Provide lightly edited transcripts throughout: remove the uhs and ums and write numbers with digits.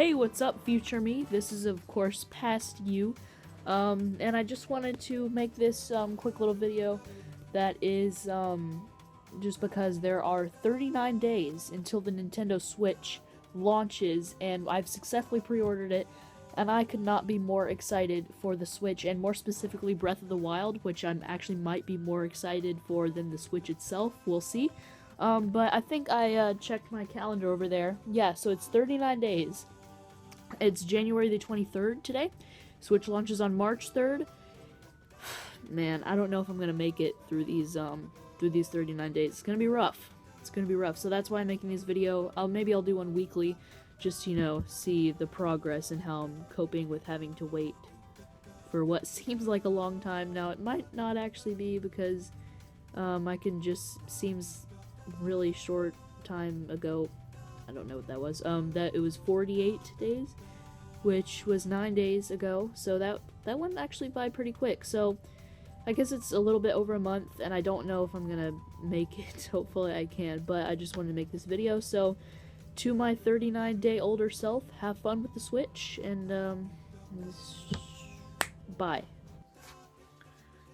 Hey, what's up, future me? This is, of course, past you. And I just wanted to make this quick little video that is just because there are 39 days until the Nintendo Switch launches, and I've successfully pre-ordered it, and I could not be more excited for the Switch, and more specifically Breath of the Wild, which I'm actually might be more excited for than the Switch itself. We'll see. But I think I checked my calendar over there. Yeah, so it's 39 days. It's January the 23rd today. Switch launches on March 3rd. Man, I don't know if I'm gonna make it through these 39 days. It's gonna be rough. It's gonna be rough. So that's why I'm making this video. Maybe I'll do one weekly, just see the progress and how I'm coping with having to wait for what seems like a long time. Now it might not actually be, because I can just seems really short time ago. I don't know what that was. That it was 48 days, which was 9 days ago. So that went actually by pretty quick. So I guess it's a little bit over a month, and I don't know if I'm gonna make it. Hopefully I can, but I just wanted to make this video. So to my 39-day older self, have fun with the Switch, and bye.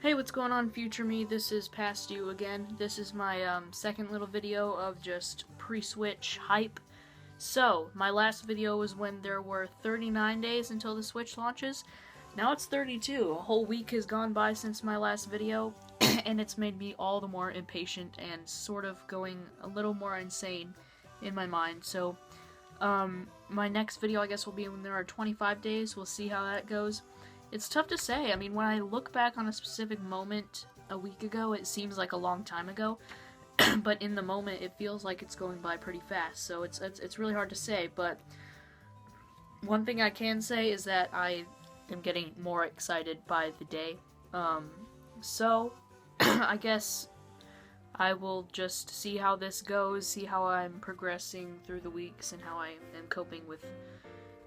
Hey, what's going on, future me? This is past you again. This is my second little video of just pre-Switch hype. So, my last video was when there were 39 days until the Switch launches. Now it's 32. A whole week has gone by since my last video, and it's made me all the more impatient and sort of going a little more insane in my mind. So, my next video, I guess, will be when there are 25 days. We'll see how that goes. It's tough to say. I mean, when I look back on a specific moment a week ago, it seems like a long time ago. But in the moment, it feels like it's going by pretty fast. So it's really hard to say. But one thing I can say is that I am getting more excited by the day. So I guess I will just see how this goes, see how I'm progressing through the weeks, and how I am coping with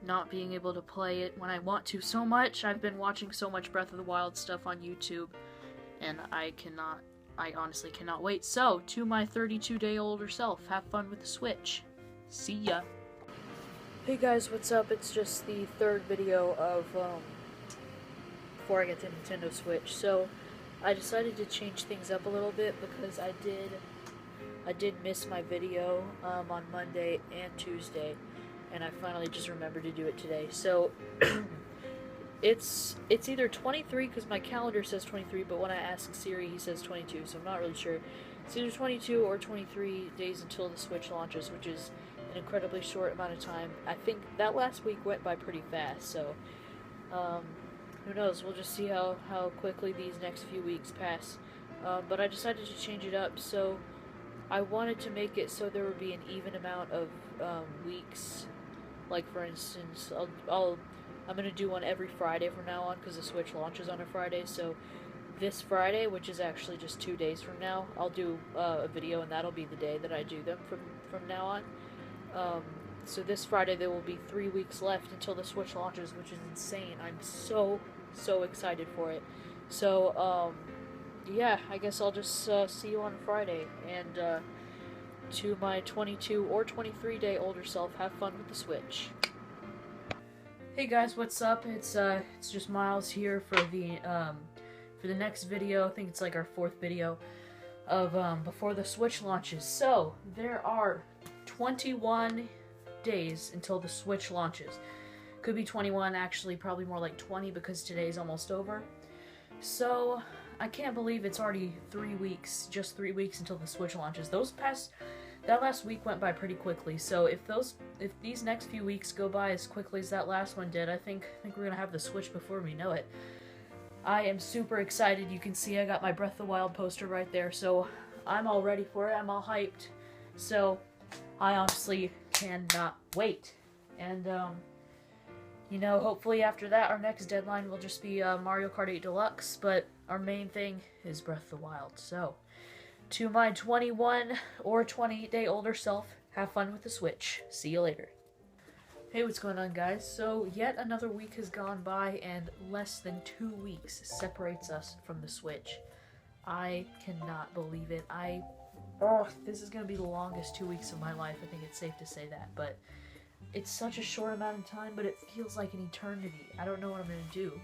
not being able to play it when I want to so much. I've been watching so much Breath of the Wild stuff on YouTube, and I honestly cannot wait. So, to my 32-day older self, have fun with the Switch. See ya. Hey guys, what's up? It's just the third video of, before I get to Nintendo Switch. So, I decided to change things up a little bit because I did miss my video, on Monday and Tuesday. And I finally just remembered to do it today. So it's either 23, because my calendar says 23, but when I ask Siri, he says 22, so I'm not really sure. It's either 22 or 23 days until the Switch launches, which is an incredibly short amount of time. I think that last week went by pretty fast, so who knows? We'll just see how quickly these next few weeks pass. But I decided to change it up, so I wanted to make it so there would be an even amount of weeks. Like, for instance, I'm gonna do one every Friday from now on, because the Switch launches on a Friday. So this Friday, which is actually just 2 days from now, I'll do a video, and that'll be the day that I do them from now on. So this Friday there will be 3 weeks left until the Switch launches, which is insane. I'm so excited for it. So yeah, I guess I'll just see you on Friday, and to my 22 or 23 day older self, have fun with the Switch. Hey guys, what's up? It's just Miles here for the next video. I think it's like our 4th video of before the Switch launches. So there are 21 days until the Switch launches. Could be 21, actually, probably more like 20, because today's almost over. So I can't believe it's already 3 weeks, just 3 weeks until the Switch launches. That last week went by pretty quickly, so if these next few weeks go by as quickly as that last one did, I think we're gonna have the Switch before we know it. I am super excited. You can see I got my Breath of the Wild poster right there, so I'm all ready for it. I'm all hyped. So I honestly cannot wait. And hopefully after that, our next deadline will just be Mario Kart 8 Deluxe, but our main thing is Breath of the Wild. So to my 21 or 28-day older self, have fun with the Switch. See you later. Hey, what's going on, guys? So, yet another week has gone by, and less than 2 weeks separates us from the Switch. I cannot believe it. This is going to be the longest 2 weeks of my life. I think it's safe to say that, but it's such a short amount of time, but it feels like an eternity. I don't know what I'm gonna do,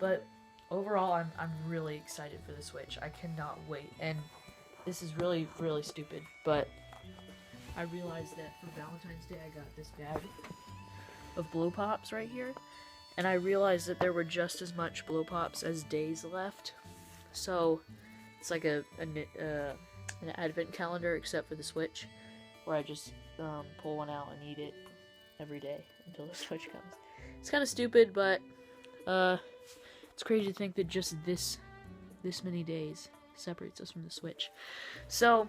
but overall, I'm really excited for the Switch. I cannot wait, and this is really, really stupid, but I realized that for Valentine's Day, I got this bag of Blow Pops right here, and I realized that there were just as much Blow Pops as days left, so it's like an advent calendar, except for the Switch, where I just pull one out and eat it every day until the Switch comes. It's kind of stupid, but it's crazy to think that just this many days separates us from the Switch. So,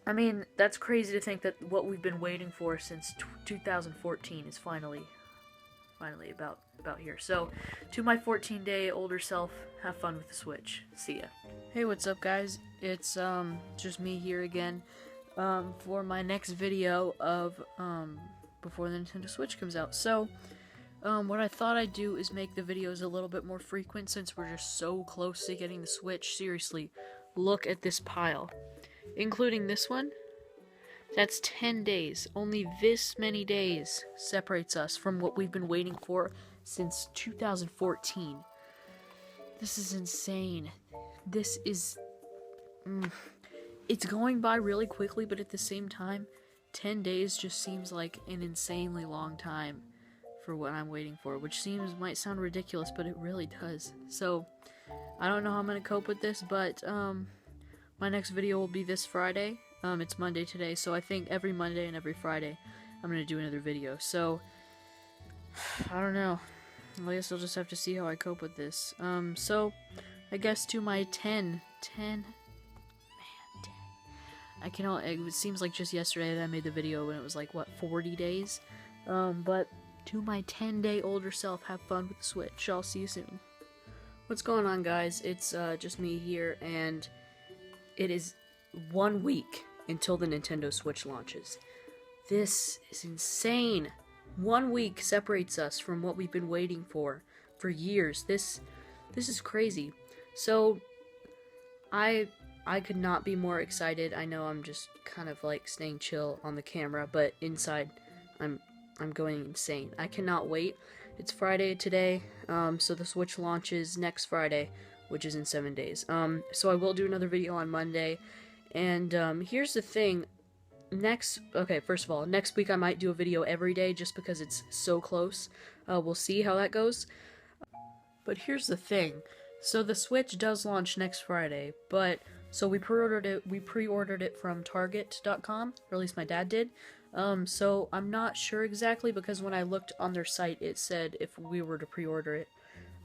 I mean, that's crazy to think that what we've been waiting for since 2014 is finally about here. So, to my 14-day older self, have fun with the Switch. See ya. Hey, what's up, guys? It's just me here again for my next video of before the Nintendo Switch comes out. So, what I thought I'd do is make the videos a little bit more frequent since we're just so close to getting the Switch. Seriously, look at this pile. Including this one, that's 10 days. Only this many days separates us from what we've been waiting for since 2014. This is insane. This is... It's going by really quickly, but at the same time, 10 days just seems like an insanely long time for what I'm waiting for, which might sound ridiculous, but it really does. So, I don't know how I'm going to cope with this, but my next video will be this Friday. It's Monday today, so I think every Monday and every Friday I'm going to do another video. So, I don't know. I guess I'll just have to see how I cope with this. So, I guess to my 10. I cannot, it seems like just yesterday that I made the video when it was like, what, 40 days? But to my 10-day older self, have fun with the Switch. I'll see you soon. What's going on, guys? It's just me here, and it is 1 week until the Nintendo Switch launches. This is insane. 1 week separates us from what we've been waiting for years. This is crazy. So, I could not be more excited. I know I'm just kind of like staying chill on the camera, but inside I'm going insane. I cannot wait. It's Friday today, so the Switch launches next Friday, which is in 7 days. So I will do another video on Monday, and here's the thing. First of all, next week I might do a video every day just because it's so close. We'll see how that goes. But here's the thing. So the Switch does launch next Friday, but so we pre-ordered it from Target.com, or at least my dad did. So I'm not sure exactly, because when I looked on their site, it said if we were to pre-order it,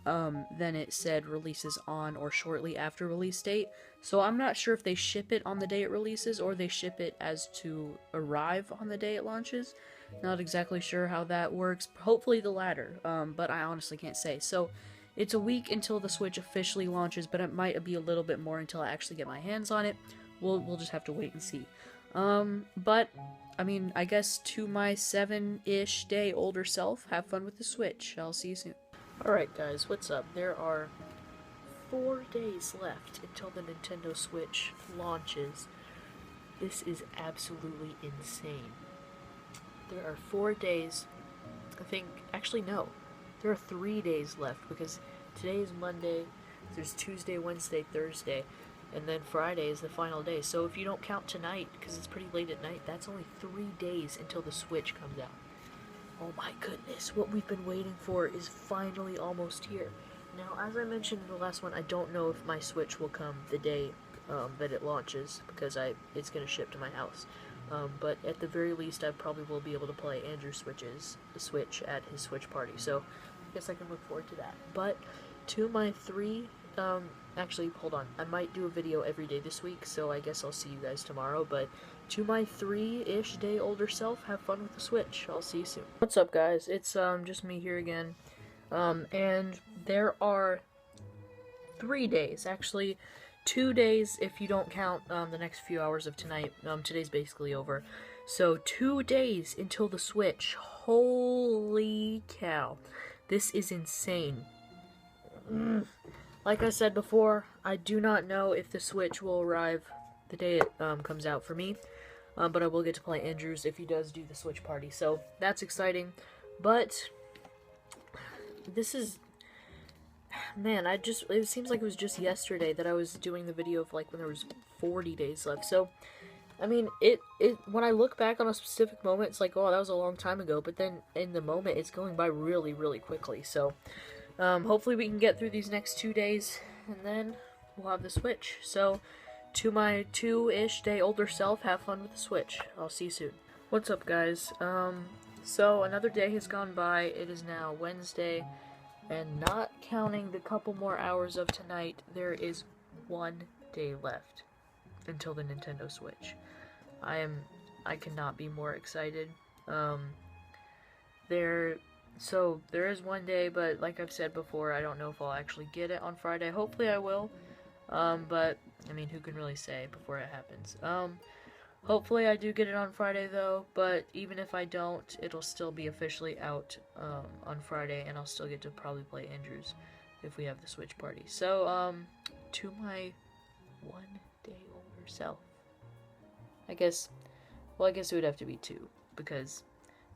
then it said releases on or shortly after release date. So I'm not sure if they ship it on the day it releases or they ship it as to arrive on the day it launches. Not exactly sure how that works. Hopefully the latter, but I honestly can't say. So it's a week until the Switch officially launches, but it might be a little bit more until I actually get my hands on it. We'll just have to wait and see. But I mean, I guess to my 7-ish day older self, have fun with the Switch. I'll see you soon. Alright guys, what's up? There are 4 days left until the Nintendo Switch launches. This is absolutely insane. There are 4 days, actually no, there are 3 days left, because today is Monday, there's Tuesday, Wednesday, Thursday, and then Friday is the final day. So if you don't count tonight, because it's pretty late at night, that's only 3 days until the Switch comes out. Oh my goodness, what we've been waiting for is finally almost here. Now, as I mentioned in the last one, I don't know if my Switch will come the day that it launches, because it's going to ship to my house. But at the very least, I probably will be able to play Andrew's Switch at his Switch party. So I guess I can look forward to that. But to my 3, actually, hold on, I might do a video every day this week, so I guess I'll see you guys tomorrow. But to my 3-ish day older self, have fun with the Switch. I'll see you soon. What's up, guys? It's just me here again. And there are 3 days, actually 2 days if you don't count the next few hours of tonight. Today's basically over. So 2 days until the Switch. Holy cow. This is insane. Like I said before, I do not know if the Switch will arrive the day it comes out for me. but I will get to play Andrew's if he does do the Switch party, so that's exciting. But this is, man, it seems like it was just yesterday that I was doing the video of, like, when there was 40 days left. So I mean, when I look back on a specific moment, it's like, oh, that was a long time ago, but then in the moment, it's going by really, really quickly. So hopefully we can get through these next 2 days, and then we'll have the Switch. So to my 2-ish day older self, have fun with the Switch. I'll see you soon. What's up, guys? So another day has gone by. It is now Wednesday, and not counting the couple more hours of tonight, there is 1 day left until the Nintendo Switch. I cannot be more excited. There is 1 day, but like I've said before, I don't know if I'll actually get it on Friday. Hopefully I will. But I mean, who can really say before it happens? Hopefully I do get it on Friday though, but even if I don't, it'll still be officially out on Friday, and I'll still get to probably play Andrew's if we have the Switch party. So to my 1 day older self, I guess it would have to be 2, because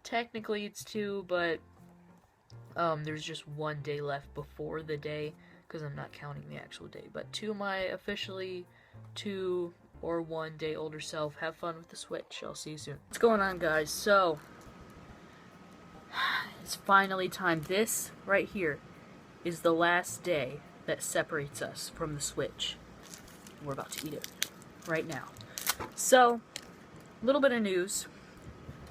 technically it's 2, but there's just 1 day left before the day, because I'm not counting the actual day. But to my officially 2 or 1 day older self, have fun with the Switch. I'll see you soon. What's going on, guys? So it's finally time. This right here is the last day that separates us from the Switch. We're about to eat it right now. So, a little bit of news.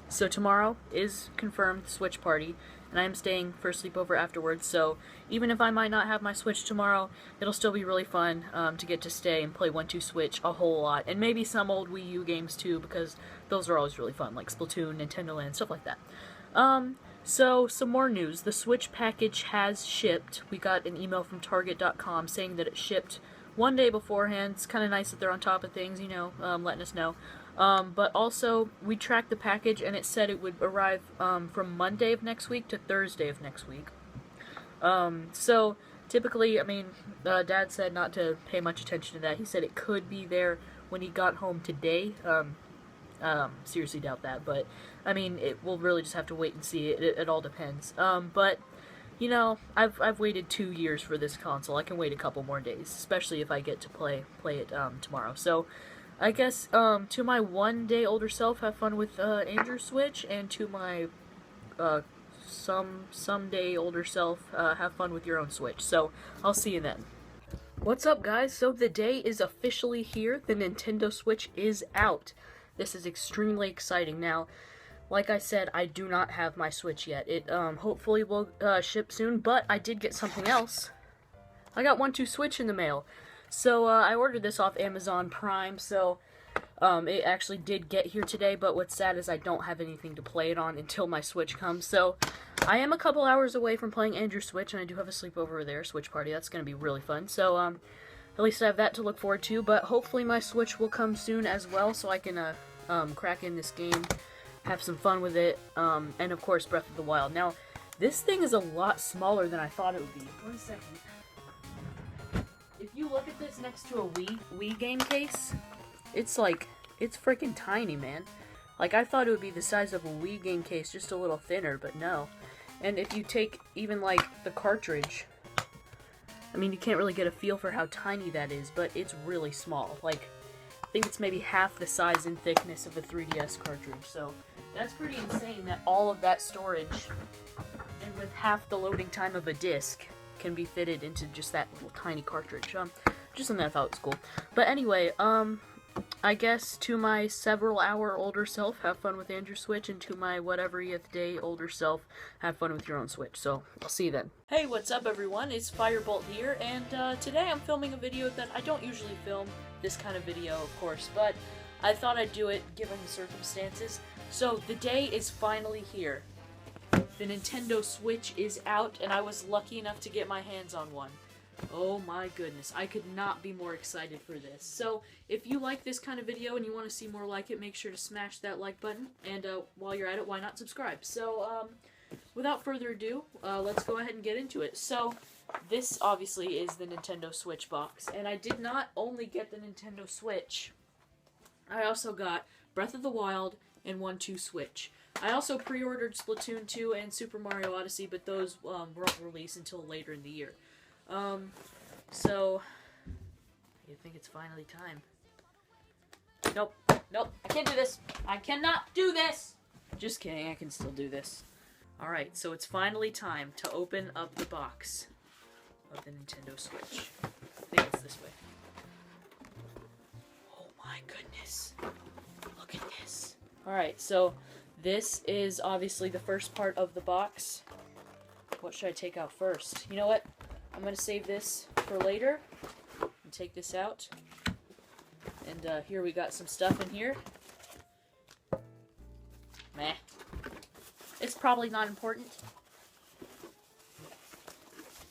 So tomorrow is confirmed the Switch party, and I am staying for a sleepover afterwards, so even if I might not have my Switch tomorrow, it'll still be really fun to get to stay and play 1-2 Switch a whole lot, and maybe some old Wii U games too, because those are always really fun, like Splatoon, Nintendo Land, stuff like that. So some more news. The Switch package has shipped. We got an email from Target.com saying that it shipped 1 day beforehand. It's kind of nice that they're on top of things, you know, letting us know. But also, we tracked the package, and it said it would arrive from Monday of next week to Thursday of next week. So, typically, I mean, Dad said not to pay much attention to that. He said it could be there when he got home today. Seriously doubt that, but, I mean, we'll really just have to wait and see. It all depends. But, you know, I've waited 2 years for this console. I can wait a couple more days, especially if I get to play it tomorrow. So, I guess, to my 1 day older self, have fun with Andrew's Switch, and to my someday older self, have fun with your own Switch. So, I'll see you then. What's up, guys? So the day is officially here. The Nintendo Switch is out. This is extremely exciting. Now, like I said, I do not have my Switch yet. It hopefully will ship soon, but I did get something else. I got 1-2 Switch in the mail. So, I ordered this off Amazon Prime, so, it actually did get here today, but what's sad is I don't have anything to play it on until my Switch comes, so I am a couple hours away from playing Andrew's Switch, and I do have a sleepover there, Switch party. That's gonna be really fun, so, at least I have that to look forward to, but hopefully my Switch will come soon as well, so I can, crack in this game, have some fun with it, and of course Breath of the Wild. Now, this thing is a lot smaller than I thought it would be. 1 second. If you look at this next to a Wii game case, it's freaking tiny, man. Like, I thought it would be the size of a Wii game case, just a little thinner, but no. And if you take even, like, the cartridge, I mean, you can't really get a feel for how tiny that is, but it's really small. Like, I think it's maybe half the size and thickness of a 3DS cartridge, so that's pretty insane that all of that storage, and with half the loading time of a disc, can be fitted into just that little tiny cartridge. Just something I thought was cool. But anyway, I guess to my several hour older self, have fun with Andrew's Switch, and to my whatever-th day older self, have fun with your own Switch. So, I'll see you then. Hey, what's up, everyone? It's Firebolt here, and today I'm filming a video that I don't usually film this kind of video, of course, but I thought I'd do it given the circumstances. So, the day is finally here. The Nintendo Switch is out, and I was lucky enough to get my hands on one. Oh my goodness, I could not be more excited for this. So, if you like this kind of video and you want to see more like it, make sure to smash that like button, and while you're at it, why not subscribe? So, without further ado, let's go ahead and get into it. So, this obviously is the Nintendo Switch box, and I did not only get the Nintendo Switch, I also got Breath of the Wild, and 1-2 Switch. I also pre-ordered Splatoon 2 and Super Mario Odyssey, but those won't release until later in the year. So, I think it's finally time. Nope, nope, I can't do this. I cannot do this! Just kidding, I can still do this. Alright, so it's finally time to open up the box of the Nintendo Switch. I think it's this way. Oh my goodness. Look at this. Alright, so this is obviously the first part of the box. What should I take out first? You know what? I'm going to save this for later and take this out. And here we got some stuff in here. Meh. It's probably not important.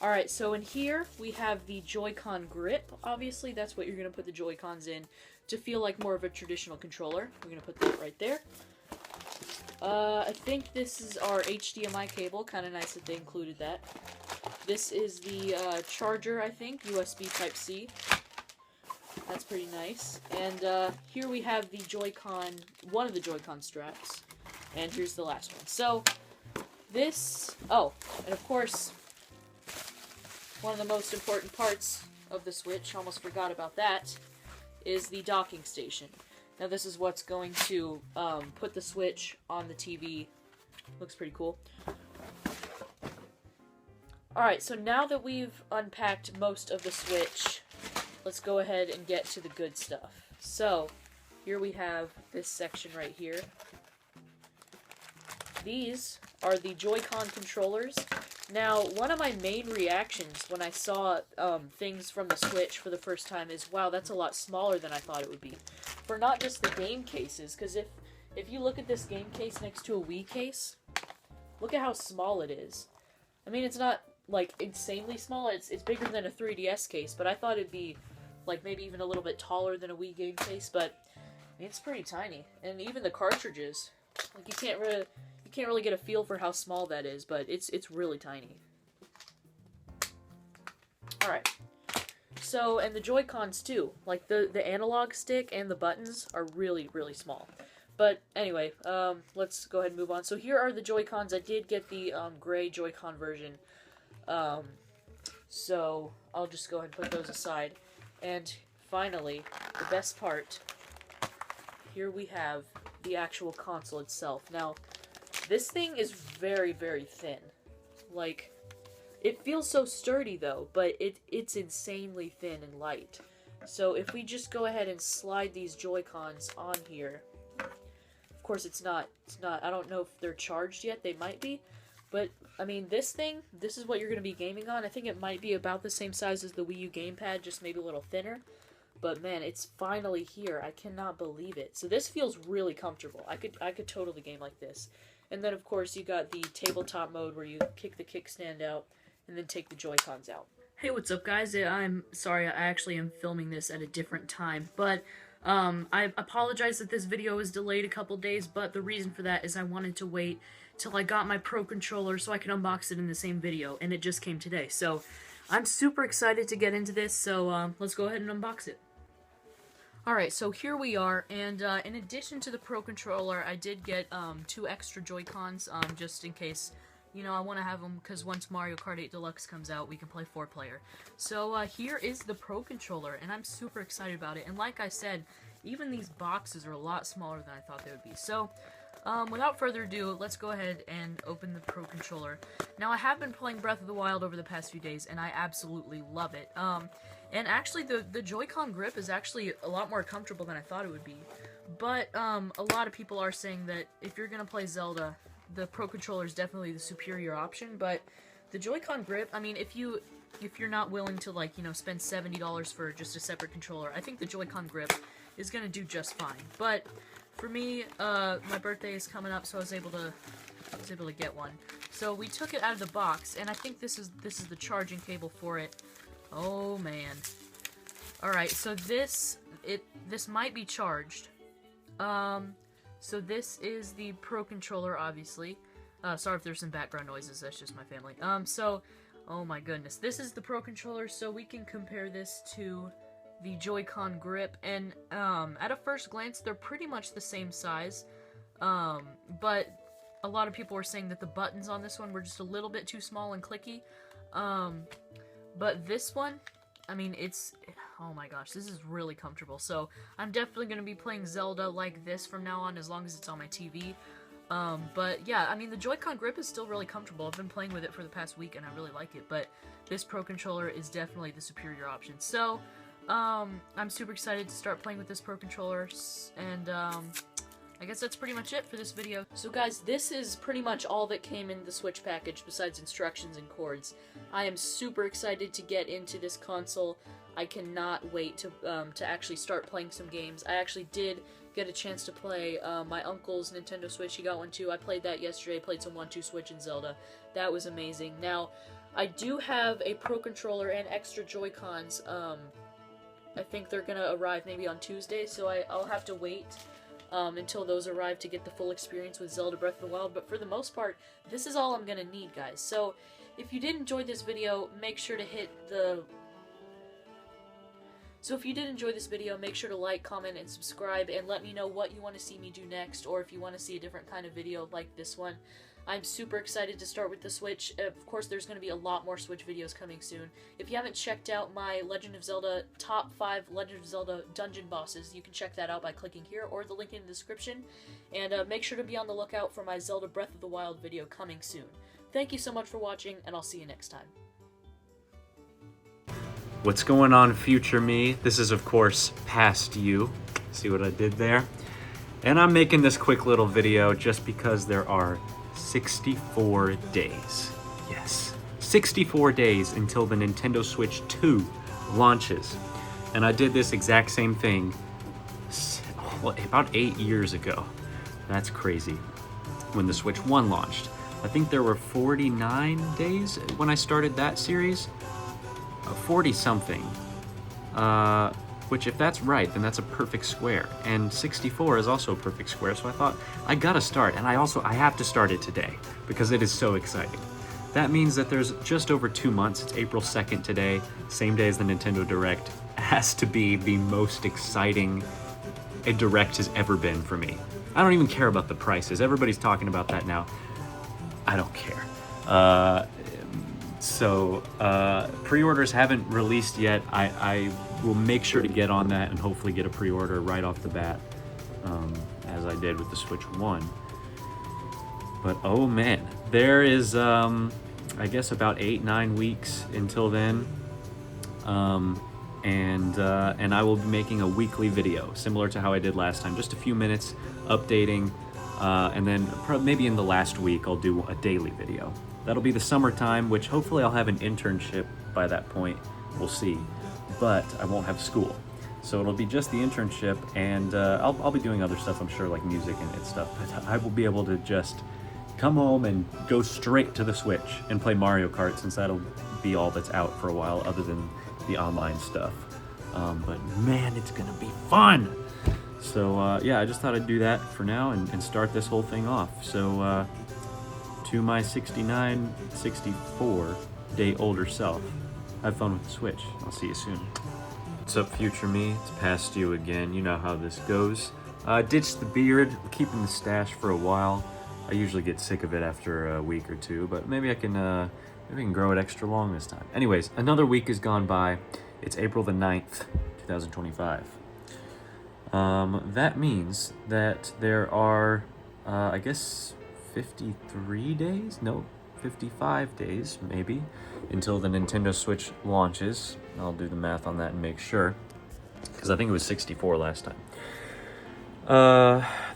Alright, so in here we have the Joy-Con grip. Obviously, that's what you're going to put the Joy-Cons in to feel like more of a traditional controller. We're going to put that right there. I think this is our HDMI cable. Kind of nice that they included that. This is the charger, I think, USB Type-C. That's pretty nice. And here we have the Joy-Con, one of the Joy-Con straps. And here's the last one. So, this... Oh, and of course, one of the most important parts of the Switch, almost forgot about that, is the docking station. Now this is what's going to put the Switch on the TV. Looks pretty cool. Alright, so now that we've unpacked most of the Switch, let's go ahead and get to the good stuff. So, here we have this section right here. These are the Joy-Con controllers. Now, one of my main reactions when I saw things from the Switch for the first time is, wow, that's a lot smaller than I thought it would be. For not just the game cases, because if you look at this game case next to a Wii case, look at how small it is. I mean, it's not, like, insanely small. It's bigger than a 3DS case, but I thought it'd be, like, maybe even a little bit taller than a Wii game case, but I mean, it's pretty tiny. And even the cartridges, like, you can't really get a feel for how small that is, but it's really tiny. Alright. So, and the Joy-Cons too. Like, the analog stick and the buttons are really, really small. But, anyway, let's go ahead and move on. So here are the Joy-Cons. I did get the gray Joy-Con version. So, I'll just go ahead and put those aside. And, finally, the best part. Here we have the actual console itself. Now, this thing is very, very thin. Like, it feels so sturdy though, but it's insanely thin and light. So if we just go ahead and slide these Joy-Cons on here, of course it's not, I don't know if they're charged yet, they might be, but, I mean, this is what you're going to be gaming on. I think it might be about the same size as the Wii U gamepad, just maybe a little thinner. But man, it's finally here. I cannot believe it. So this feels really comfortable. I could totally game like this. And then, of course, you got the tabletop mode where you kick the kickstand out and then take the Joy-Cons out. Hey, what's up, guys? I'm sorry, I actually am filming this at a different time, but I apologize that this video is delayed a couple days, but the reason for that is I wanted to wait till I got my Pro Controller so I could unbox it in the same video, and it just came today. So I'm super excited to get into this, so let's go ahead and unbox it. Alright, so here we are, and in addition to the Pro Controller, I did get 2 extra Joy-Cons, just in case, you know, I want to have them, because once Mario Kart 8 Deluxe comes out, we can play 4-player. So here is the Pro Controller, and I'm super excited about it, and like I said, even these boxes are a lot smaller than I thought they would be. So, without further ado, let's go ahead and open the Pro Controller. Now, I have been playing Breath of the Wild over the past few days, and I absolutely love it. And actually, the Joy-Con grip is actually a lot more comfortable than I thought it would be. But, a lot of people are saying that if you're gonna play Zelda, the Pro Controller is definitely the superior option, but the Joy-Con grip, I mean, if you're not willing to, like, you know, spend $70 for just a separate controller, I think the Joy-Con grip is gonna do just fine. But, for me, my birthday is coming up, so I was able to get one. So, we took it out of the box, and I think this is the charging cable for it. Oh man. Alright, so this might be charged. So this is the Pro Controller, obviously. Sorry if there's some background noises, that's just my family. So, oh my goodness. This is the Pro Controller, so we can compare this to the Joy-Con grip, and at a first glance, they're pretty much the same size, but a lot of people were saying that the buttons on this one were just a little bit too small and clicky, but this one, I mean, oh my gosh, this is really comfortable. So I'm definitely going to be playing Zelda like this from now on, as long as it's on my TV. But yeah, I mean, the Joy-Con grip is still really comfortable. I've been playing with it for the past week and I really like it, but this Pro Controller is definitely the superior option. So, I'm super excited to start playing with this Pro Controller, and, I guess that's pretty much it for this video. So guys, this is pretty much all that came in the Switch package besides instructions and cords. I am super excited to get into this console. I cannot wait to actually start playing some games. I actually did get a chance to play my uncle's Nintendo Switch. He got one too. I played that yesterday. Played some 1-2 Switch and Zelda. That was amazing. Now, I do have a Pro Controller and extra Joy-Cons. I think they're gonna arrive maybe on Tuesday, so I'll have to wait until those arrive to get the full experience with Zelda Breath of the Wild, but for the most part, this is all I'm gonna need, guys. So, if you did enjoy this video, make sure to hit the... So if you did enjoy this video, make sure to like, comment, and subscribe, and let me know what you want to see me do next, or if you want to see a different kind of video like this one. I'm super excited to start with the Switch. Of course, there's going to be a lot more Switch videos coming soon. If you haven't checked out my Legend of Zelda top 5 Legend of Zelda dungeon bosses, you can check that out by clicking here or the link in the description. And make sure to be on the lookout for my Zelda Breath of the Wild video coming soon. Thank you so much for watching, and I'll see you next time. What's going on, future me? This is, of course, past you. See what I did there? And I'm making this quick little video just because there are 64 days. Yes, 64 days until the Nintendo Switch 2 launches. And I did this exact same thing about 8 years ago. That's crazy. When the Switch 1 launched. I think there were 49 days when I started that series. 40 something. Which, if that's right, then that's a perfect square. And 64 is also a perfect square, so I thought, I gotta start. And I have to start it today, because it is so exciting. That means that there's just over 2 months. It's April 2nd today, same day as the Nintendo Direct. Has to be the most exciting a Direct has ever been for me. I don't even care about the prices. Everybody's talking about that now. I don't care. Pre-orders haven't released yet. I will make sure to get on that and hopefully get a pre-order right off the bat, as I did with the Switch 1. But oh man, there is, I guess about 8-9 weeks until then. And I will be making a weekly video, similar to how I did last time, just a few minutes updating, and then maybe in the last week I'll do a daily video. That'll be the summertime, which hopefully I'll have an internship by that point. We'll see. But I won't have school. So it'll be just the internship, and I'll be doing other stuff, I'm sure, like music and stuff. But I will be able to just come home and go straight to the Switch and play Mario Kart, since that'll be all that's out for a while, other than the online stuff. But man, it's gonna be fun! So yeah, I just thought I'd do that for now and start this whole thing off. So to my 69, 64 day older self, have fun with the Switch. I'll see you soon. What's up, future me? It's past you again. You know how this goes. Ditched the beard, keeping the stash for a while. I usually get sick of it after a week or two, but maybe I can grow it extra long this time. Anyways, another week has gone by. It's April the 9th, 2025. That means that there are, I guess, 53 days? No, 55 days, maybe, until the Nintendo Switch launches. I'll do the math on that and make sure, because I think it was 64 last time.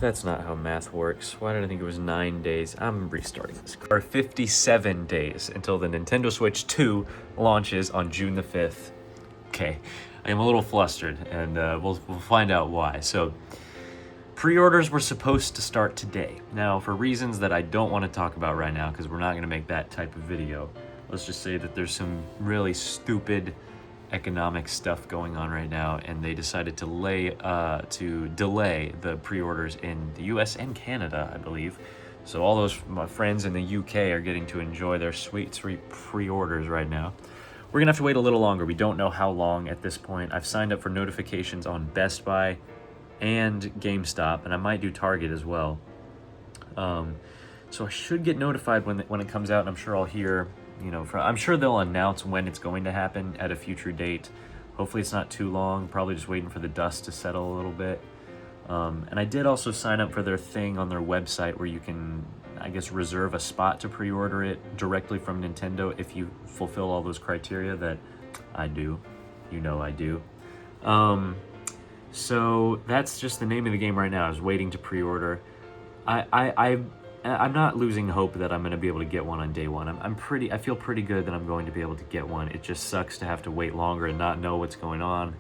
That's not how math works. Why did I think it was 9 days? I'm restarting this. There are 57 days until the Nintendo Switch 2 launches on June the 5th. Okay, I am a little flustered, and we'll find out why. So, pre-orders were supposed to start today. Now, for reasons that I don't want to talk about right now, because we're not going to make that type of video, let's just say that there's some really stupid economic stuff going on right now, and they decided to delay the pre-orders in the US and Canada, I believe. So all those my friends in the UK are getting to enjoy their sweet pre-orders right now, we're gonna have to wait a little longer. We don't know how long at this point. I've signed up for notifications on Best Buy and GameStop, and I might do Target as well. So I should get notified when it comes out, and I'm sure I'll hear, you know, I'm sure they'll announce when it's going to happen at a future date. Hopefully it's not too long, probably just waiting for the dust to settle a little bit. And I did also sign up for their thing on their website where you can, I guess, reserve a spot to pre-order it directly from Nintendo if you fulfill all those criteria that I do. You know I do. So that's just the name of the game right now, is waiting to pre-order. I'm not losing hope that I'm going to be able to get one on day one. I feel pretty good that I'm going to be able to get one. It just sucks to have to wait longer and not know what's going on.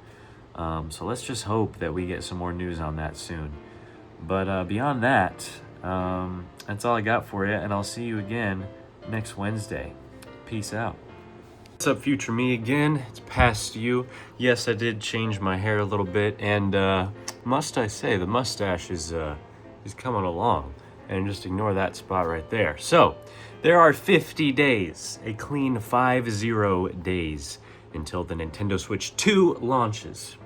So let's just hope that we get some more news on that soon. But beyond that, that's all I got for you, and I'll see you again next Wednesday. Peace out. What's up, future me again? It's past you. Yes, I did change my hair a little bit, and must I say, the mustache is coming along. And just ignore that spot right there. So, there are 50 days, a clean 50 days, until the Nintendo Switch 2 launches.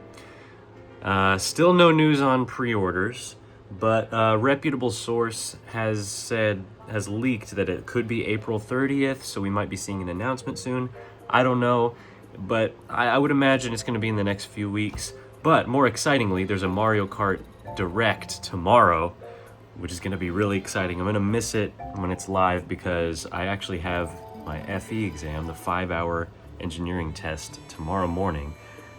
Still no news on pre-orders, but a reputable source has leaked that it could be April 30th, so we might be seeing an announcement soon. I don't know, but I would imagine it's going to be in the next few weeks. But more excitingly, there's a Mario Kart Direct tomorrow, which is going to be really exciting. I'm going to miss it when it's live because I actually have my FE exam, the 5-hour engineering test, tomorrow morning.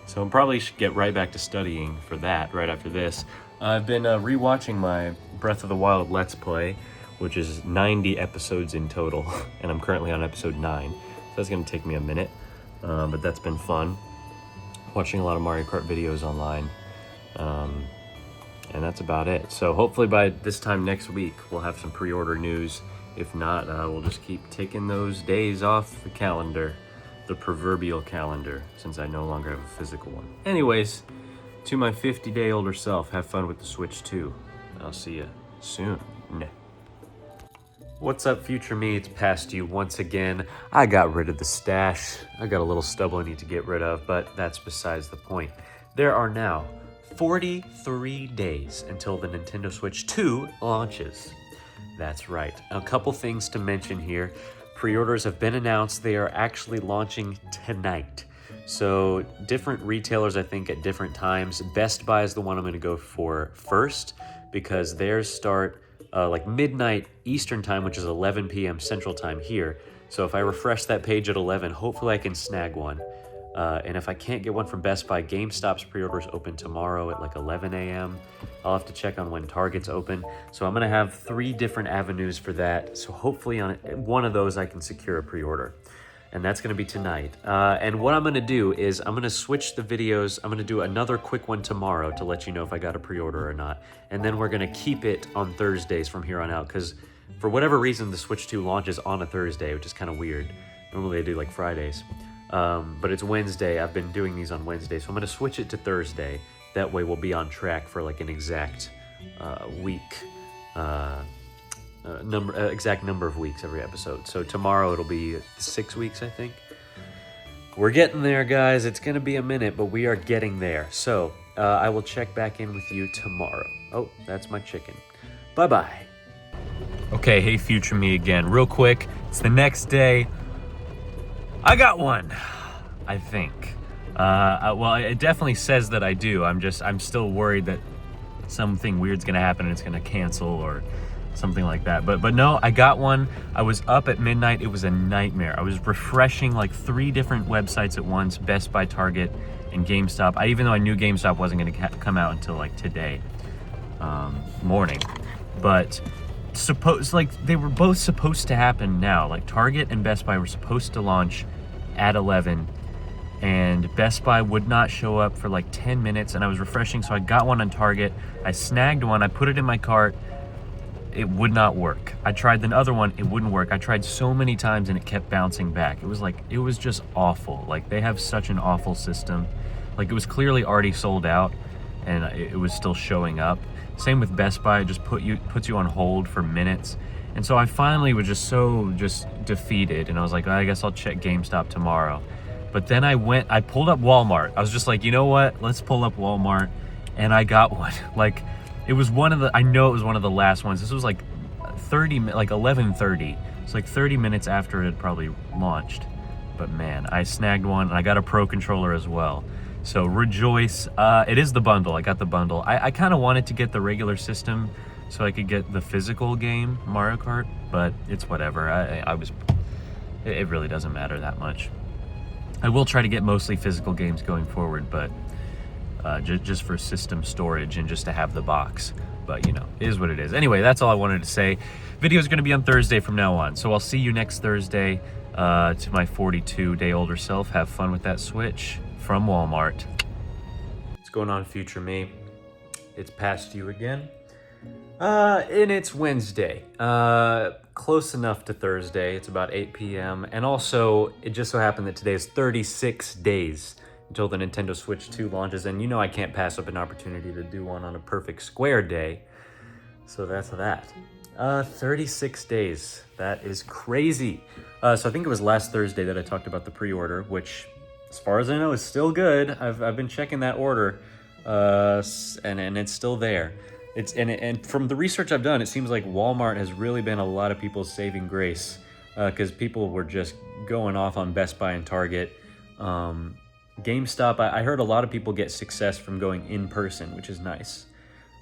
So I probably should get right back to studying for that right after this. I've been rewatching my Breath of the Wild Let's Play, which is 90 episodes in total, and I'm currently on episode 9. So that's going to take me a minute, but that's been fun. Watching a lot of Mario Kart videos online. And that's about it. So hopefully by this time next week, we'll have some pre-order news. If not, we'll just keep taking those days off the calendar, the proverbial calendar, since I no longer have a physical one. Anyways, to my 50-day older self, have fun with the Switch 2. I'll see you soon. What's up, future me? It's past you once again. I got rid of the stash. I got a little stubble I need to get rid of, but that's besides the point. There are now 43 days until the Nintendo Switch 2 launches. That's right. A couple things to mention here. Pre-orders have been announced. They are actually launching tonight. So different retailers, I think, at different times. Best Buy is the one I'm going to go for first because theirs start like midnight Eastern time, which is 11 p.m. Central time here. So if I refresh that page at 11, hopefully I can snag one. And if I can't get one from Best Buy, GameStop's pre-orders open tomorrow at like 11 a.m. I'll have to check on when Target's open. So I'm going to have 3 different avenues for that. So hopefully on one of those I can secure a pre-order. And that's going to be tonight. And what I'm going to do is I'm going to switch the videos. I'm going to do another quick one tomorrow to let you know if I got a pre-order or not. And then we're going to keep it on Thursdays from here on out. Because for whatever reason, the Switch 2 launches on a Thursday, which is kind of weird. Normally they do like Fridays. But it's Wednesday. I've been doing these on Wednesday, so I'm going to switch it to Thursday. That way we'll be on track for like an exact week, exact number of weeks every episode. So tomorrow it'll be 6 weeks, I think. We're getting there, guys. It's going to be a minute, but we are getting there. So I will check back in with you tomorrow. Oh, that's my chicken. Bye-bye. Okay, hey, future me again. Real quick, it's the next day. I got one, I think. Well, it definitely says that I do. I'm still worried that something weird's gonna happen and it's gonna cancel or something like that. But no, I got one. I was up at midnight. It was a nightmare. I was refreshing like 3 different websites at once, Best Buy, Target, and GameStop. Even though I knew GameStop wasn't gonna come out until like today morning. But they were both supposed to happen now. Like Target and Best Buy were supposed to launch at 11, and Best Buy would not show up for like 10 minutes, and I was refreshing, so I got one on Target. I snagged one, I put it in my cart. It would not work. I tried the other one, it wouldn't work. I tried so many times and it kept bouncing back. It was just awful. Like, they have such an awful system. Like, it was clearly already sold out and it was still showing up. Same with Best Buy, it just puts you on hold for minutes. And so I finally was just defeated, and I was like, I guess I'll check GameStop tomorrow. But then I pulled up Walmart. I was just like, you know what? Let's pull up Walmart. And I got one. Like, it was I know it was one of the last ones. This was like 11:30. It's like 30 minutes after it had probably launched. But man, I snagged one, and I got a Pro controller as well. So rejoice. It is the bundle. I got the bundle. I kind of wanted to get the regular system so I could get the physical game, Mario Kart, but it's whatever. It really doesn't matter that much. I will try to get mostly physical games going forward, but just for system storage and just to have the box. But, you know, it is what it is. Anyway, that's all I wanted to say. Video is going to be on Thursday from now on, so I'll see you next Thursday. To my 42-day older self, have fun with that Switch from Walmart. What's going on, future me? It's past you again. And it's Wednesday. Close enough to Thursday. It's about 8 p.m. And also, it just so happened that today is 36 days until the Nintendo Switch 2 launches. And you know I can't pass up an opportunity to do one on a perfect square day. So that's that. 36 days. That is crazy. So I think it was last Thursday that I talked about the pre-order, which, as far as I know, is still good. I've been checking that order, and it's still there. And from the research I've done, it seems like Walmart has really been a lot of people's saving grace, because people were just going off on Best Buy and Target. GameStop, I heard a lot of people get success from going in person, which is nice.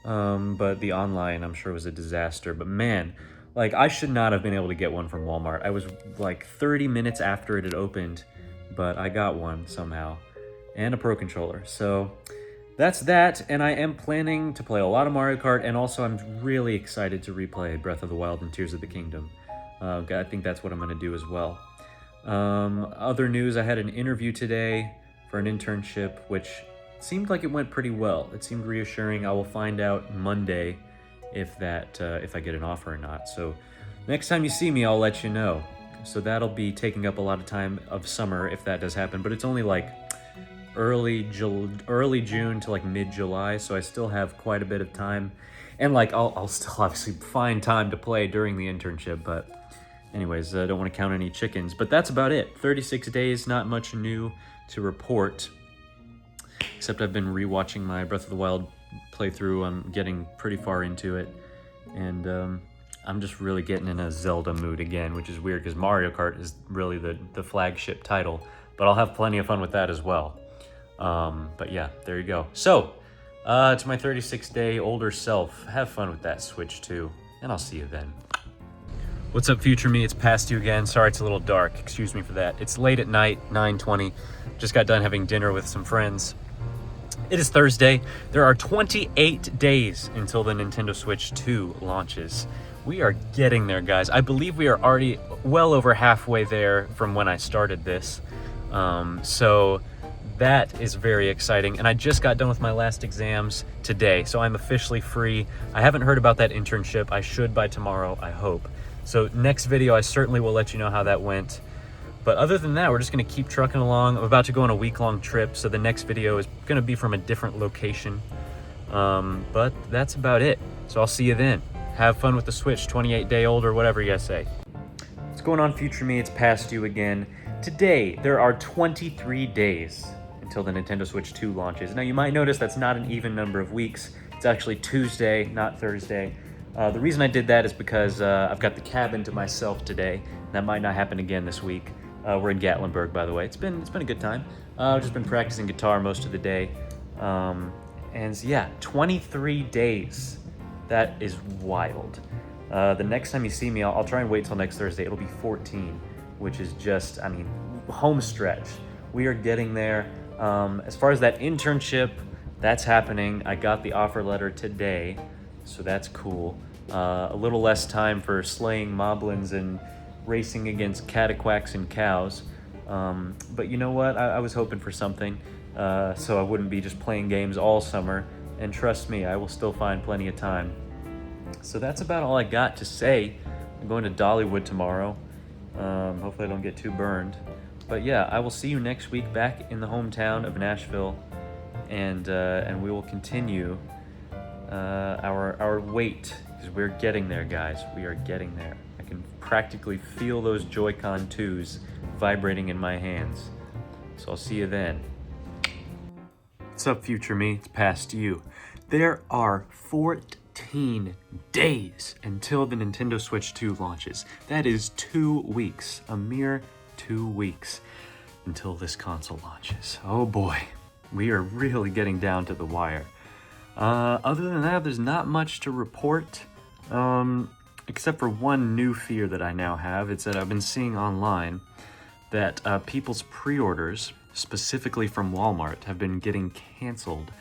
But the online, I'm sure, was a disaster. But man, like, I should not have been able to get one from Walmart. I was like 30 minutes after it had opened, but I got one somehow, and a Pro controller. So that's that, and I am planning to play a lot of Mario Kart, and also I'm really excited to replay Breath of the Wild and Tears of the Kingdom. I think that's what I'm going to do as well. Other news, I had an interview today for an internship, which seemed like it went pretty well. It seemed reassuring. I will find out Monday if I get an offer or not. So next time you see me, I'll let you know. So that'll be taking up a lot of time of summer if that does happen, but it's only like early June to like mid-July, so I still have quite a bit of time. And like I'll still obviously find time to play during the internship, but anyways, I don't want to count any chickens. But that's about it. 36 days, not much new to report. Except I've been rewatching my Breath of the Wild playthrough. I'm getting pretty far into it, and I'm just really getting in a Zelda mood again, which is weird because Mario Kart is really the flagship title, but I'll have plenty of fun with that as well. But yeah, there you go. So, to my 36-day older self, have fun with that Switch 2, and I'll see you then. What's up, future me? It's past you again. Sorry it's a little dark. Excuse me for that. It's late at night, 9:20. Just got done having dinner with some friends. It is Thursday. There are 28 days until the Nintendo Switch 2 launches. We are getting there, guys. I believe we are already well over halfway there from when I started this. So that is very exciting. And I just got done with my last exams today, so I'm officially free. I haven't heard about that internship. I should by tomorrow, I hope. So next video, I certainly will let you know how that went. But other than that, we're just gonna keep trucking along. I'm about to go on a week-long trip, so the next video is gonna be from a different location. But that's about it. So I'll see you then. Have fun with the Switch, 28-day old or whatever you guys say. What's going on, future me? It's past you again. Today, there are 23 days until the Nintendo Switch 2 launches. Now, you might notice that's not an even number of weeks. It's actually Tuesday, not Thursday. The reason I did that is because I've got the cabin to myself today. That might not happen again this week. We're in Gatlinburg, by the way. It's been a good time. I've just been practicing guitar most of the day. And yeah, 23 days. That is wild. The next time you see me, I'll try and wait till next Thursday. It'll be 14, which is just, I mean, home stretch. We are getting there. As far as that internship, that's happening. I got the offer letter today, so that's cool. A little less time for slaying moblins and racing against cataquacks and cows. But you know what? I was hoping for something, so I wouldn't be just playing games all summer. And trust me, I will still find plenty of time. So that's about all I got to say. I'm going to Dollywood tomorrow. Hopefully I don't get too burned. But yeah, I will see you next week back in the hometown of Nashville, and we will continue our wait, because we're getting there, guys. We are getting there. I can practically feel those Joy-Con 2s vibrating in my hands. So I'll see you then. What's up, future me? It's past you. There are 14 days until the Nintendo Switch 2 launches. That is 2 weeks, a mere 2 weeks until this console launches. Oh boy, we are really getting down to the wire. Other than that, there's not much to report, except for one new fear that I now have. It's that I've been seeing online that people's pre-orders, specifically from Walmart, have been getting canceled,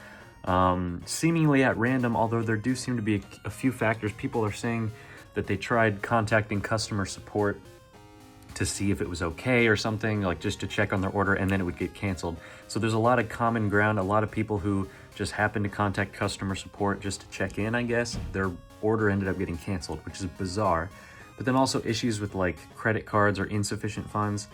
seemingly at random, although there do seem to be a few factors. People are saying that they tried contacting customer support to see if it was okay or something, like just to check on their order, and then it would get canceled. So there's a lot of common ground, a lot of people who just happen to contact customer support just to check in, I guess. Their order ended up getting canceled, which is bizarre. But then also issues with like credit cards or insufficient funds.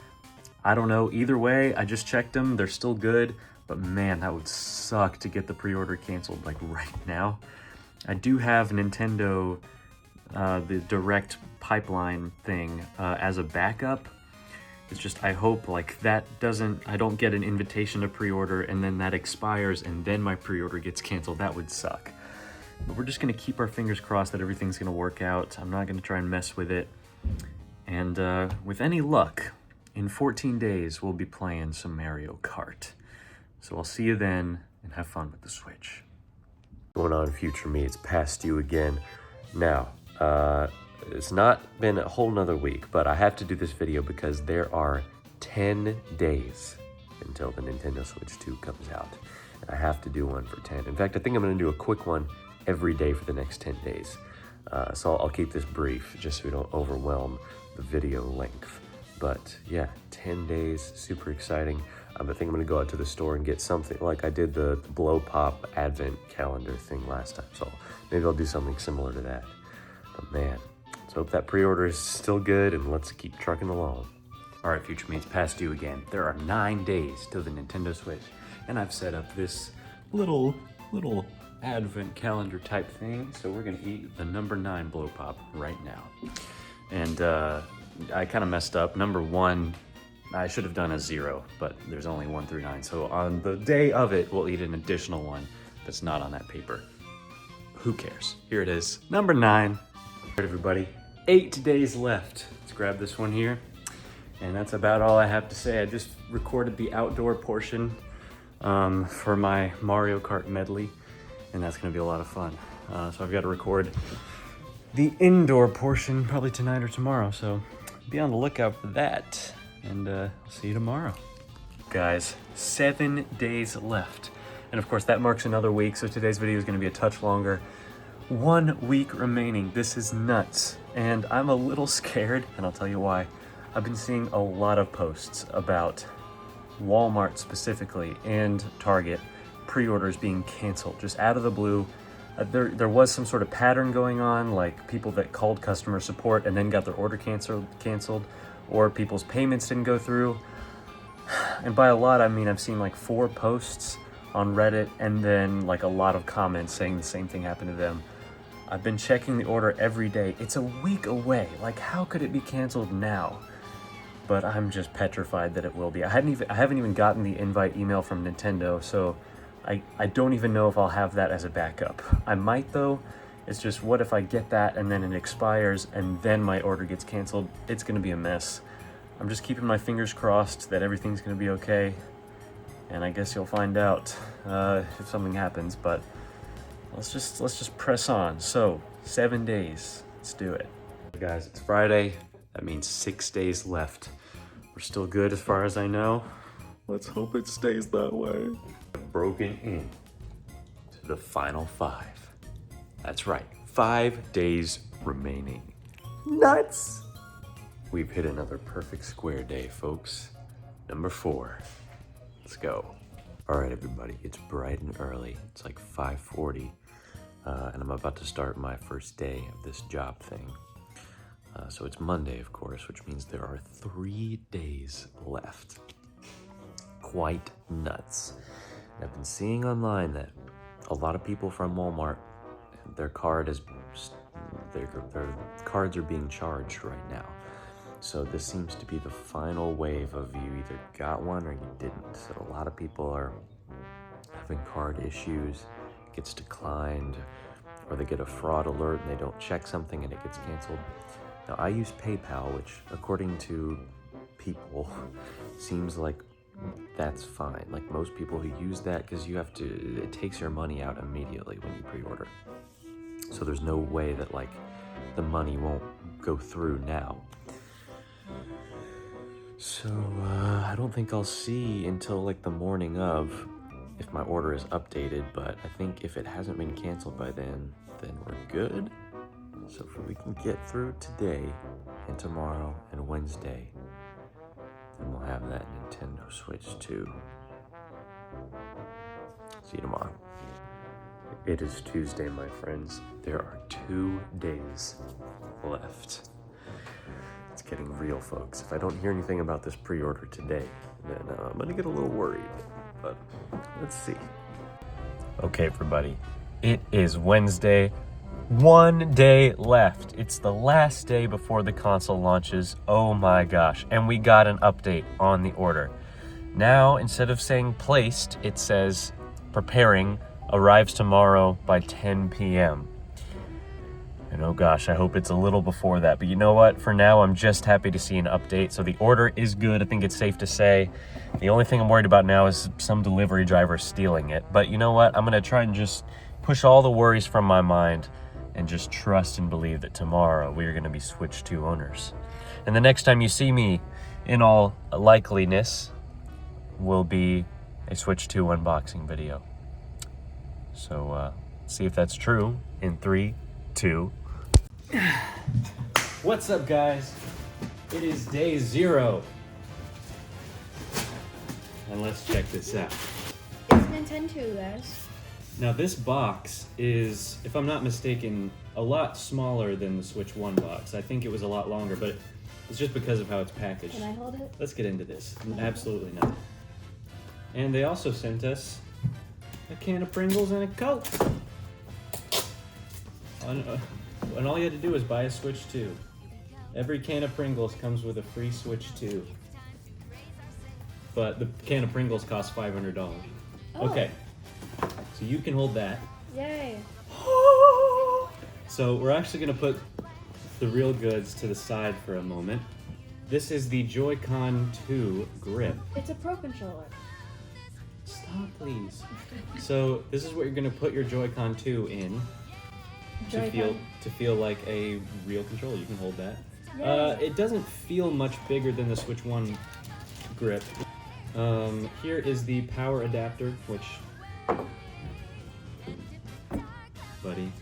I don't know, either way, I just checked them, they're still good, but man, that would suck to get the pre-order canceled like right now. I do have Nintendo, the direct pipeline thing as a backup. It's just, I hope like I don't get an invitation to pre-order and then that expires and then my pre-order gets canceled. That would suck. But we're just gonna keep our fingers crossed that everything's gonna work out. I'm not gonna try and mess with it. And with any luck, in 14 days, we'll be playing some Mario Kart. So I'll see you then, and have fun with the Switch. What's going on, future me? It's past you again. Now, it's not been a whole nother week, but I have to do this video because there are 10 days until the Nintendo Switch 2 comes out. And I have to do one for 10. In fact, I think I'm gonna do a quick one every day for the next 10 days. So I'll keep this brief, just so we don't overwhelm the video length. But yeah, 10 days, super exciting. I think I'm gonna go out to the store and get something, like I did the Blow Pop Advent calendar thing last time. So maybe I'll do something similar to that. But man, let's hope that pre-order is still good and let's keep trucking along. All right, future me, it's past you again. There are 9 days till the Nintendo Switch. And I've set up this little Advent calendar type thing. So we're gonna eat the number 9 Blow Pop right now. And I kind of messed up. Number 1, I should have done a 0, but there's only 1 through 9. So on the day of it, we'll eat an additional one that's not on that paper. Who cares? Here it is, number 9. All right, everybody, 8 days left. Let's grab this one here. And that's about all I have to say. I just recorded the outdoor portion for my Mario Kart medley, and that's gonna be a lot of fun. So I've got to record the indoor portion probably tonight or tomorrow, so be on the lookout for that, and I'll see you tomorrow. Guys, 7 days left, and of course that marks another week, so today's video is going to be a touch longer. 1 week remaining. This is nuts, and I'm a little scared, and I'll tell you why. I've been seeing a lot of posts about Walmart specifically and Target pre-orders being canceled just out of the blue. There was some sort of pattern going on, like people that called customer support and then got their order canceled, or people's payments didn't go through. And by a lot, I mean I've seen like 4 posts on Reddit and then like a lot of comments saying the same thing happened to them. I've been checking the order every day. It's a week away. Like, how could it be canceled now? But I'm just petrified that it will be. I haven't even gotten the invite email from Nintendo, so I don't even know if I'll have that as a backup. I might though. It's just, what if I get that and then it expires and then my order gets canceled? It's gonna be a mess. I'm just keeping my fingers crossed that everything's gonna be okay. And I guess you'll find out if something happens, but let's just press on. So 7 days, let's do it. Guys, it's Friday. That means 6 days left. We're still good as far as I know. Let's hope it stays that way. Broken in to the final 5. That's right, 5 days remaining. Nuts! We've hit another perfect square day, folks. Number 4. Let's go. All right, everybody, it's bright and early. It's like 5:40, and I'm about to start my first day of this job thing. So it's Monday, of course, which means there are 3 days left. Quite nuts. And I've been seeing online that a lot of people from Walmart, their cards are being charged right now. So this seems to be the final wave of you either got one or you didn't. So a lot of people are having card issues, it gets declined, or they get a fraud alert and they don't check something and it gets canceled. Now I use PayPal, which according to people seems like that's fine. Like most people who use that, because it takes your money out immediately when you pre-order. So there's no way that like the money won't go through now. So I don't think I'll see until like the morning of if my order is updated, but I think if it hasn't been canceled by then we're good. So if we can get through today and tomorrow and Wednesday, then we'll have that Nintendo Switch 2. See you tomorrow. It is Tuesday, my friends. There are 2 days left. It's getting real, folks. If I don't hear anything about this pre-order today, then I'm gonna get a little worried, but let's see. Okay, everybody, it is Wednesday. 1 day left. It's the last day before the console launches. Oh my gosh. And we got an update on the order. Now, instead of saying placed, it says preparing, arrives tomorrow by 10 p.m. And oh gosh, I hope it's a little before that. But you know what? For now, I'm just happy to see an update. So the order is good. I think it's safe to say. The only thing I'm worried about now is some delivery driver stealing it. But you know what? I'm going to try and just push all the worries from my mind and just trust and believe that tomorrow we are going to be Switch 2 owners. And the next time you see me, in all likeliness, will be a Switch 2 unboxing video. So, see if that's true in 3, 2. What's up, guys? It is day 0. And let's check this out. It's Nintendo, guys. Now this box is, if I'm not mistaken, a lot smaller than the Switch 1 box. I think it was a lot longer, but it's just because of how it's packaged. Can I hold it? Let's get into this. Absolutely not. And they also sent us a can of Pringles and a Coke. And all you had to do was buy a Switch 2. Every can of Pringles comes with a free Switch 2. But the can of Pringles costs $500. Oh. Okay. So you can hold that. Yay. So we're actually going to put the real goods to the side for a moment. This is the Joy-Con 2 grip. It's a Pro Controller. Stop, please. So this is what you're going to put your Joy-Con 2 in to feel like a real controller. You can hold that. It doesn't feel much bigger than the Switch 1 grip. Here is the power adapter, which... Buddy,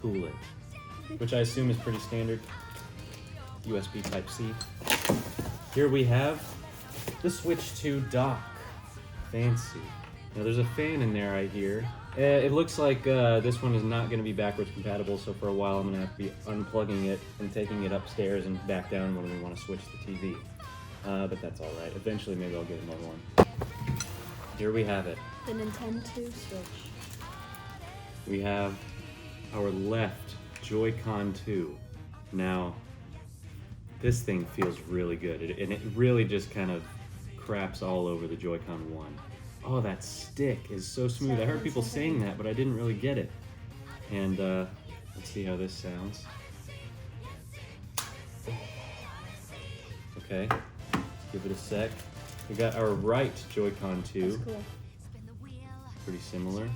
cool it. Which I assume is pretty standard. USB Type-C. Here we have the Switch 2 dock. Fancy. Now there's a fan in there, I hear. It looks like this one is not going to be backwards compatible, so for a while I'm going to have to be unplugging it and taking it upstairs and back down when we want to switch the TV. But that's alright. Eventually maybe I'll get another one. Here we have it. The Nintendo Switch. We have our left Joy-Con 2. Now, this thing feels really good, and it really just kind of craps all over the Joy-Con 1. Oh, that stick is so smooth. I heard people saying that, but I didn't really get it. And let's see how this sounds. Okay, give it a sec. We got our right Joy-Con 2. That's cool. Pretty similar.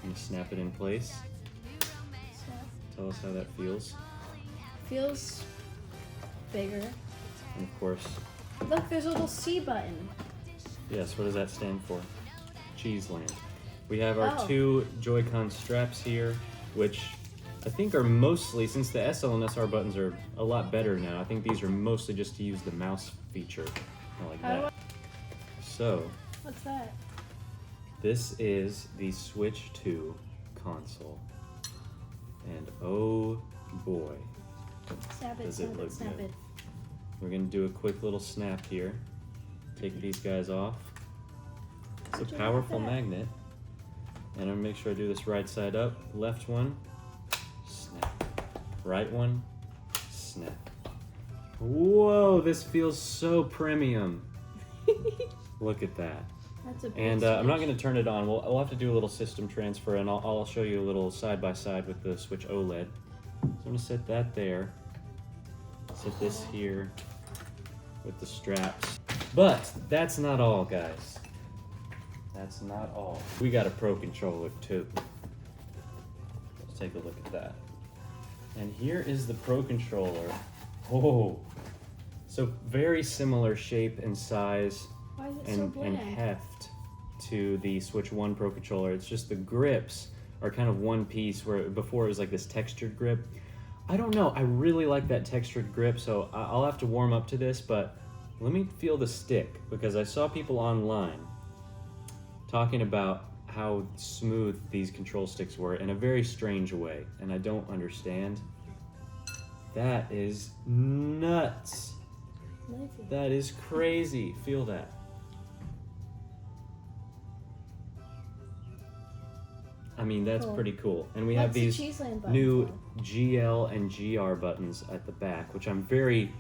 I'm gonna snap it in place. Tell us how that feels. Feels bigger. And of course, Look, there's a little C button. yes, what does that stand for? Cheeseland. We have our Oh. 2 Joy-Con straps here, which I think are mostly, since the SL and SR buttons are a lot better now, I think these are mostly just to use the mouse feature. I like How do that. So, What's that? this is the Switch 2 console. And oh boy, Snap it, Does it snap look it, snap good? it. we're gonna do a quick little snap here. Take these guys off. It's a How'd you powerful like that? magnet. And I'm gonna make sure I do this right side up. Left one, snap. Right one, snap. Whoa, this feels so premium. Look at that. That's a big And I'm not switch. going to turn it on. We'll have to do a little system transfer, and I'll show you a little side-by-side with the Switch OLED. So I'm going to set that there. Set this here with the straps. But that's not all, guys. That's not all. We got a Pro controller too. Let's take a look at that. And here is the Pro controller. Oh, so very similar shape and size Why is it so and bland? heft to the Switch 1 Pro controller. It's just the grips are kind of one piece, where before it was like this textured grip. I don't know, I really like that textured grip, so I'll have to warm up to this, but let me feel the stick, because I saw people online talking about how smooth these control sticks were in a very strange way, and I don't understand. That is nuts. Knifey. That is crazy. Feel that. I mean, that's Cool. pretty cool. And we have What's the these Cheeseland button new for? GL and GR buttons at the back, which I'm very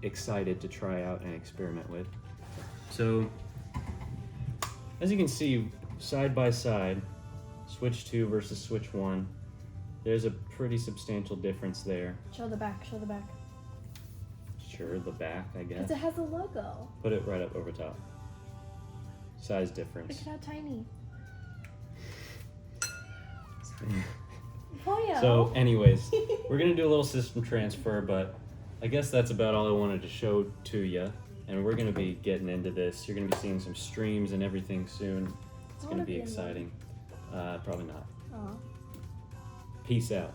excited to try out and experiment with. So, as you can see, side by side, Switch 2 versus Switch 1, there's a pretty substantial difference there. Show the back, show the back. Sure, the back, I guess. Because it has the logo. Put it right up over top. Size difference. Look at how tiny. Oh yeah. So anyways, we're gonna do a little system transfer, but I guess that's about all I wanted to show to you. And we're gonna be getting into this. You're gonna be seeing some streams and everything soon. It's I gonna wanna be be in one. exciting. Probably not. Aw. Peace out.